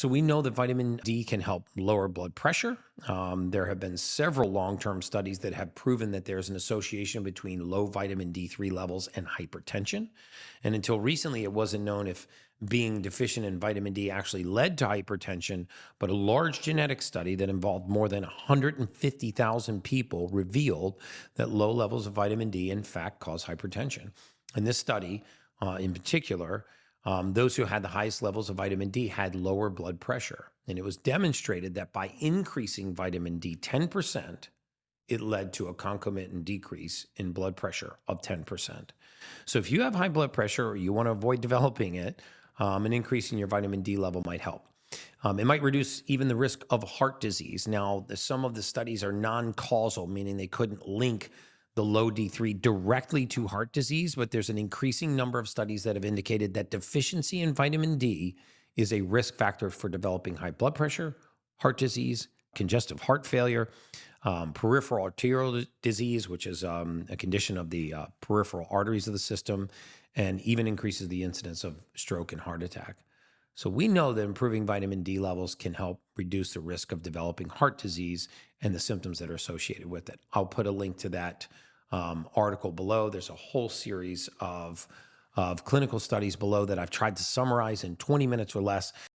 So we know that vitamin D can help lower blood pressure. There have been several long-term studies that have proven that there's an association between low vitamin D3 levels and hypertension. And until recently, it wasn't known if being deficient in vitamin D actually led to hypertension, but a large genetic study that involved more than 150,000 people revealed that low levels of vitamin D, in fact, cause hypertension. And this study, in particular, those who had the highest levels of vitamin D had lower blood pressure. And it was demonstrated that by increasing vitamin D 10%, it led to a concomitant decrease in blood pressure of 10%. So if you have high blood pressure or you want to avoid developing it, an increase in your vitamin D level might help. It might reduce even the risk of heart disease. Now, some of the studies are non-causal, meaning they couldn't link the low D3 directly to heart disease, but there's an increasing number of studies that have indicated that deficiency in vitamin D is a risk factor for developing high blood pressure, heart disease, congestive heart failure, peripheral arterial disease, which is a condition of the peripheral arteries of the system, and even increases the incidence of stroke and heart attack. So we know that improving vitamin D levels can help reduce the risk of developing heart disease and the symptoms that are associated with it. I'll put a link to that article below. There's a whole series of clinical studies below that I've tried to summarize in 20 minutes or less.